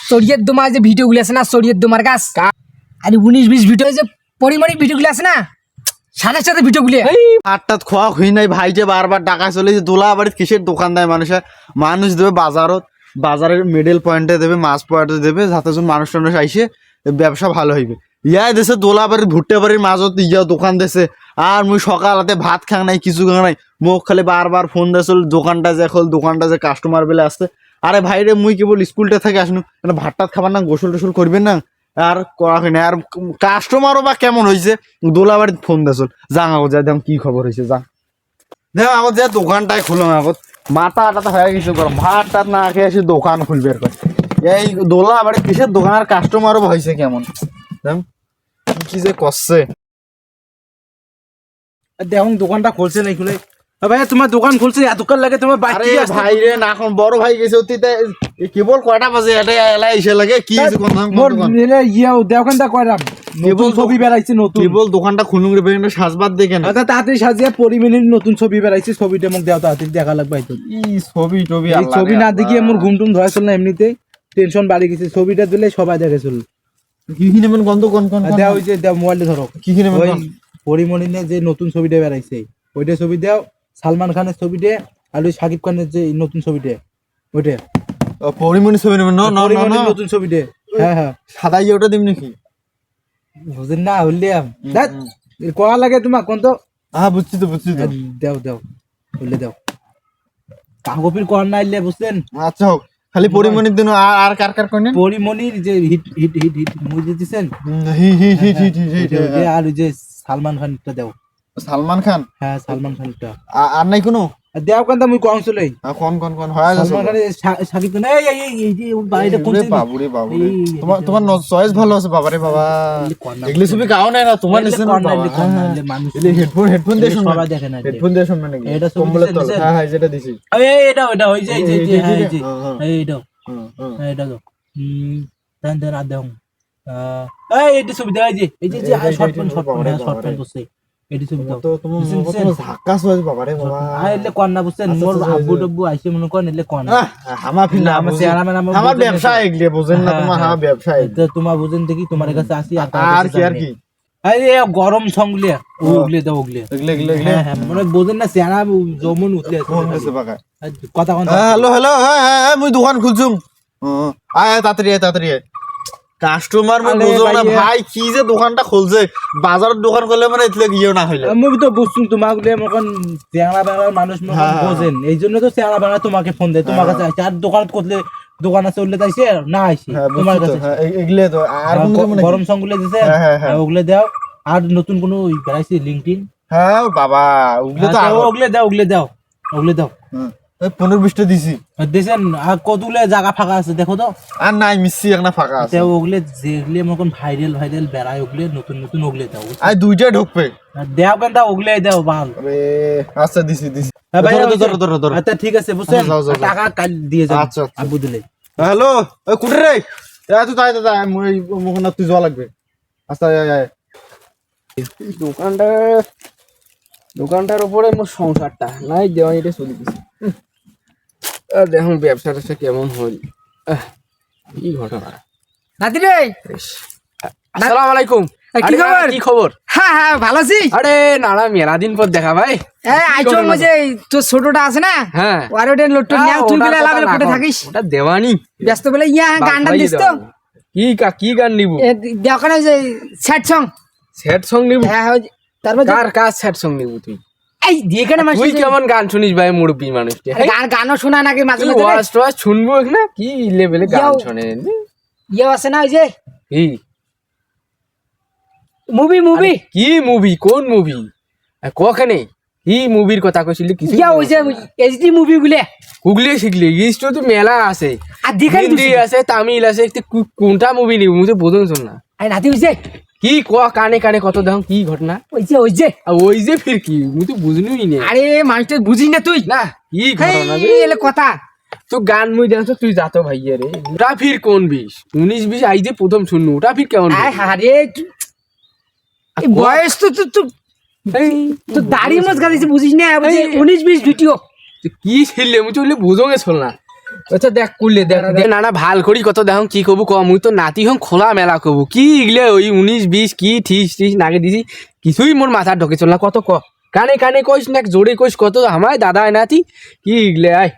চড়িয়ের দোমার যে ভিডিওগুলো আছে না, চড়িয়ের দোমার গাছ আরে 19-20 ভিডিও যে পরিমাণিক ভিডিওগুলো আছে না, সাথে সাথে ভিডিওগুলো আটটাত খোয়া হই নাই ভাই যে বারবার টাকা চলে যে দোলা বাড়িত কিসের দোকান দেয় মানুষ দেবে বাজারের মিডল পয়েন্টে দেবে, মাছ পয়েন্টে দেবে, যাতে মানুষ আইসে ব্যবসা ভালো হইবে। ইয়াই দেশে দোলা বাড়ির ভুট্টে বাড়ির মাঝত ইয়া দোকান দেশে আর মুই সকালাতে ভাত খাং নাই কিছু খাং নাই, মুখ খালি বারবার ফোন দেছিল দোকানটা যে খোল, দোকানটা যে কাস্টমার বেলে আসছে। আরে ভাই রে মুই কেবল স্কুলটা থেকে আসনু, ভাত টাত খাবার না, গোসল টোসল করবেন না আর করা হয় না। আর কাস্টমারও বা কেমন হয়েছে দোলা বাড়িতে ফোন দেছিল, যাং আগত যাই দাম কি খবর হয়েছে যা দেখ আগত যে দোকানটাই খুললাম আগত মাথা আটাতে হয়ে গেছে গরম, ভাত টাত না খেয়ে এসে দোকান খুলবে আর এই দোলা বাড়ি কিসের দোকান আর কাস্টমারও হয়েছে কেমন কি যে করছে। দেখুন দোকানটা খুলছে নাই খুলে ভাই, তোমার দোকান খুলছে এতক্ষণ লাগে তোমার আরে ভাই রে না, এখন বড় ভাই গেছে অতীতে কেবল কয়টা বাজে এটা এলা এসে লাগে কি দোকানটা কয়রাম নতুন ছবি বেড়াইছে, নতুন কেবল দোকানটা খুলুন রে বেগুন সাজবাদ দেখে না তাড়াতাড়ি সাজিয়ে পরিমিনির নতুন ছবি বেড়াইছে, ছবিটা মোক দেও তাড়াতাড়ি দেখা লাগবে। ছবি টবি ছবি না দেখিয়ে আমার ঘুম টুম ধরেছিল না, এমনিতে টেনশন বাড়ি গেছে, ছবিটা দিলে সবাই দেখেছিল। কি কি নেবেন গন্ধ কোন কোন দেও ওই যে দেও মোবাইলটা ধরো, কি কি নেবেন পরিমণিনে যে নতুন ছবিটা বেড়াইছে ওইটা ছবি দাও, সালমান খানের ছবিটা আর ওই শাকিব খানের যে নতুন ছবিটা ওইটা পরিমণি ছবি নেবেন না নতুন ছবিটা। হ্যাঁ হ্যাঁ সাদা ওটা দিম নাকি বুঝেন না হইলাম কয়া লাগে তোমার কোন তো বুঝছি তো দেও দেও হইলে দেও কাগপির কর না আইলে বুঝছেন। আচ্ছা হোক খালি পরিমণির দিন আর কার কার করেন পরিমণির যে hit hit hit hit movie দিছেন হি হি হি হি আর ওই যে সালমান খানটা দেও। সালমান খান? হ্যাঁ সালমান খানটা। আর নাই কোনো দেও কান্তা মুই কোন চলেই কোন হয় সালমান খানের শাকিব খান এই যে বাইরে কোন বাবুরে বাবুরে তোমার চয়েস ভালো আছে বাবারে বাবা, এগুলি ছবি গাও নাই না তোমার নিছেন মানুষ হেডফোন দিয়ে শুনবে, সবাই দেখে না হেডফোন দিয়ে শুনবে নাকি এটা কম্বলের তলে? হ্যাঁ হ্যাঁ যেটা দিছি এটা ওটা ওই যে এই যে হ্যাঁ এই যে এইটা এইটা তো দেন দেন আর দেন এইটা ছবি দাও, এই যে শর্ট পেন বসে এইটা ছবি দাও তো তোমার ধাক্কা সয় বাবারে বাবা আইলে কোন না বুঝছেন মোর আব্বু ডব্বু আইছে মনে করেন এলে কোন হামা ফিলা আমার চেহারা মানে আমার ব্যবসা এগুলি বুঝেন না তোমার, হ্যাঁ ব্যবসা তো তোমার বুঝেন দেখি তোমার কাছে আসি আর কি আর কি আরে গরম সঙ্গলে ওগলে দাও ওগলে হ্যাঁ হ্যাঁ মানে বুঝেন না চেহারা জমন উঠলে কথা কথা হ্যালো হ্যালো হ্যাঁ মুই দোকান খুলছুম আয় তাড়াতাড়ি কাস্টমার মানে বুঝো না ভাই কি যে দোকানটা খুলছে, বাজারের দোকান করলে মানে এতলে গিয়েও না হইলে আমি তো বুঝছুম তোমাকে মকন চেহারা বেড়ার মানুষ মকন বোঝেন, এই জন্য তো চেহারা বেড়া তোমাকে ফোন দেয়, তোমার কাছে আসে। আর দোকান করলে দোকান আছে উল্লে তাইছে না আইছে তোমার কাছে এগুলো তো আর গরম সঙ্গুলে দিছে ওগুলো দাও। আর নতুন কোনো বেড়াইছে লিঙ্কডিন? হ্যাঁ বাবা ওগুলো তো ওগুলো দাও 15-20টা দিছি দেখছেন। আর কতগুলো জায়গা ফাঁকা আছে দেখো তো, আর নাই মিসি একটা ফাঁকা আছে ওগুলো যেগুলো মকন ভাইরাল বেড়ায় ওগুলো নতুন ওগুলো দাও। আর দুইটা ঢুকবে দেও কেন দাও ওগুলো দাও ভালো। আচ্ছা দিছি ধরো আচ্ছা ঠিক আছে বুঝছেন, টাকা কাল দিয়ে যাও। আচ্ছা আব্বু দিলে হ্যালো ওই কুটে রে এত তাই দাদা মই মোহনা তুই যাওয়া লাগবে। আচ্ছা দোকানটার উপরে মোর সংসারটা নাই দেওয়ানিটা চলে গেছে। দেখুন ব্যবসাটা কেমন হল, কি ঘটনা। নাতি রে আসসালামু আলাইকুম। কি খবর? কি খবর? হ্যাঁ হ্যাঁ ভালো আছি। আরে নানা মেলা দিন পর দেখা ভাই। আইছো মজে তোর ছোটটা আছে না, হ্যাঁ ওর ওটা লট্টু নিয়ে তুই বলে এলাবে কোটে থাকিস? ওটা দেওয়ানি ব্যস্ত বলে ইয়া গানটা দিস তো কি গান নিব? দেখানে যে স্যাড সং নিব। হ্যাঁ তারপর কার স্যাড সং নিব তুই? এই দিয়েখানে মাসি তুই কেমন গান শুনিস ভাই মুরব্বি মানুষ? গানও শোনা নাকি মাঝে মাঝে ওয়াজ শুনবো না কি লেভেলে গান শুনে ইয়ে আছে না ওই যে কি মুভি কি মুভি? কোন মুভি? কখানে কি মুভির কথা কইছিলি? কিছু ওই যে এইচডি মুভি গুগলে শিখলি ইস্ট তো মেলা আছে, আর দেখাই হিন্দি আছে, তামিল আছে, কোনটা মুভি নিব মুই তো বোঝন না। আই নাতি হইছে কি কানে কত দাম কি ঘটনা? ওই যে ফির কি মুই তো বুঝনুই না। আরে মানুষটা বুঝিস না তুই না কি ঘটনা এলে কথা তো গান মুই দেখছ তুই যাতো ভাইয়া রে। ওটা ফির কোন 19-20 আই যে প্রথম শুননু ওটা ফির কেমন? আরে বয়স তো তো দাড়ি মজ গালিছে বুঝিস না 19-20 ভিডিও কি ছেলে মুই তো বুঝো গেছল না। আচ্ছা দেখ করলে দেখ দেখ না না ভাল করি কত দেখুন কি কবু কম মুই তো নাতি হম খোলা মেলা কবু কি ইগলে ওই 19-20 কি ঠিস নাগে দিছি কিছুই মোর মাথা ঢোকে চল না কত ক কানে কানে কইস না জোরে কইস কত আমায় দাদা নাতি কি ইগলে আয়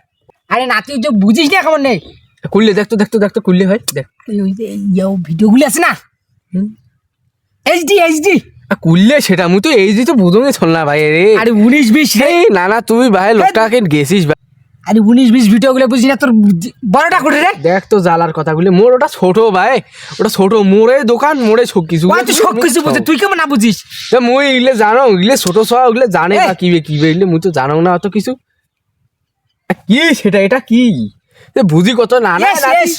আরে নাতি যে বুঝিস না কেমন নেই করলে দেখতো করলে হয় দেখ ওই যে ভিডিওগুলি আছে না এইচডি করলে সেটা মুই তো এই যে তো বুঝুনে চল না ভাই রে আরে 19-20 রে না না তুই ভাই লোকটাকে গেছিস ভাই আরে 19-20 ভিডিওগুলো বুঝিস না তোর বড়টা করে রে দেখ তো জ্বালার কথাগুলি মোর ওটা ছোট ভাই ওটা ছোট মোড়ে দোকান মোড়ে সব কিছু ওই তুই সব কিছু বুঝে তুই কেমন না বুঝিস তা মুই ইগলে জানো ইগলে ছোট সব ওগুলো জানে বা কিবে ইগলে মুই তো জানো না অত কিছু কি সেটা এটা কি বুঝি কত না না Yes, yes.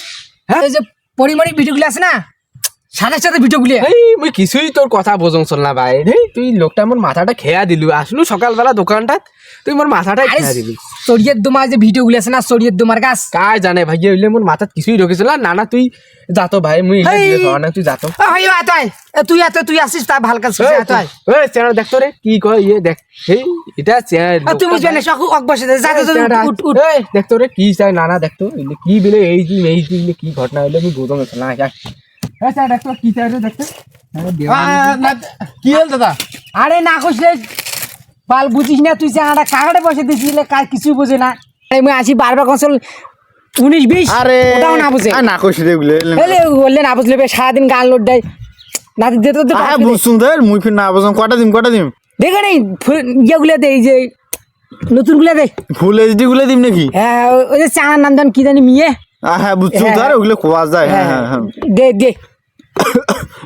এই যে পরিমাণিক ভিডিওগুলো আছে না সাথে ভিডিওগুলি এই মুই কিছুই তোর কথা বোঝং চল না ভাই রে তুই লোকটা মোর মাথাটা খেয়া দিলু আসলু সকালবেলা দোকানটা তুই মোর মাথাটা খেয়া দিলু সরিয়ের দোমার যে ভিডিওগুলো আছে না সরিয়ের দোমার গাছ কার জানে ভাই হইলে মোর মাথাত কিছুই ঢোকেছিল না না তুই যাতো ভাই মুই ইগলে হেই। দিলে খাওয়া না তুই যাতো ভাই তুই আসিস তা ভাল কাজ ওই চ্যানেল দেখতো রে কি কয় ইয়ে দেখ এই এটা চ্যানেল তুই বুঝবে না শখ বসে উঠ দেখতো রে কি চাই নানা দেখতো এগুলো কি বলে এই যে কি ঘটনা হইলো আমি বুঝো না যাই হ্যাঁ স্যার দেখতো কি চাই রে দেখতো কি হল দাদা আরে না কইলে বাল বুঝিস না তুই চাঙাটা কাকাটে বসে দিছিস কাজ কিছুই বুঝে না আমি আসি বারবার কনসল 19-20 আরে ওটাও না বুঝে না কইস রে গুলে বললে না বুঝলে সারাদিন গান লোড দেয় না দিতে তো বুঝছুন ধর মুই ফির না বুঝুন কটা দিম দেখে নেই ইয়েগুলো দে এই যে নতুনগুলো দে ফুল এইচডি গুলো দিম নাকি হ্যাঁ ওই যে চাঙার নাম জান কি জানি মিয়ে হ্যাঁ বুঝছুন ধর ওগুলো কোয়া যায় হ্যাঁ দে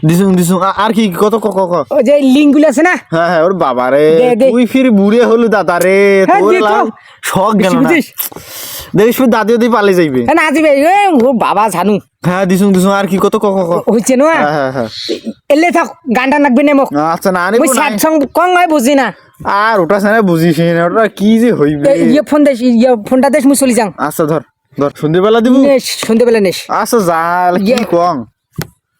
দিছুন আর কি কত ক ওই যে লিঙ্কগুলো আছে না হ্যাঁ ওর বাবা রে দে। তুই ফির বুড়ে হলু দাদা রে হ্যাঁ, তোর দে তো। লাল শখ গেল না বুঝিস? দেখিস ফির দাদি পালে যাইবে হ্যাঁ না দিবে ও বাবা জানু হ্যাঁ দিছুন আর কি কত ক হচ্ছে না হ্যাঁ এলে থাক গানটা নাকবে না মোক আচ্ছা না আরে ওই স্যাড সং কং হয় বুঝি না আর ওটা সারা বুঝিস না ওটা কি যে হইবে ইয়ে ফোন দেশ ফোনটা দেশ মুই চলি যাং আচ্ছা ধর সন্ধ্যেবেলা দিব সন্ধ্যেবেলা নেস আচ্ছা জাল কি ইয়ে। কম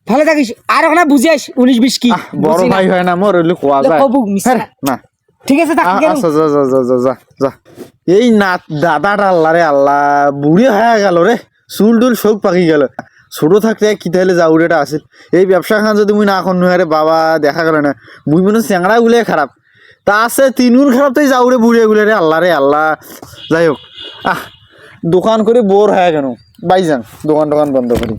ভালো থাকিস আর ওখানে বুঝিস 19-20 কি বড় বুঝি না। ভাই হয় না মোর ওইগুলো কোয়া যায় কবু মিশা হ্যাঁ, না ঠিক আছে থাক গেলুম। আচ্ছা যা এই না দাদাটা আল্লাহ রে আল্লাহ বুড়ি হয়ে গেল রে চুল টুল সব পাকি গেল ছোট থাকতে কি তাহলে যাউরেটা আসিল এই ব্যবসা খান যদি মুই না এখন রে বাবা দেখা গেল না মুই মনে চ্যাংড়া গুলে খারাপ তা আছে তিনগুণ খারাপ তাই যাউরে বুড়িয়ে গুলে রে আল্লাহ যাই হোক দোকান করে বোর হয়ে কেন বাইজান দোকান বন্ধ করি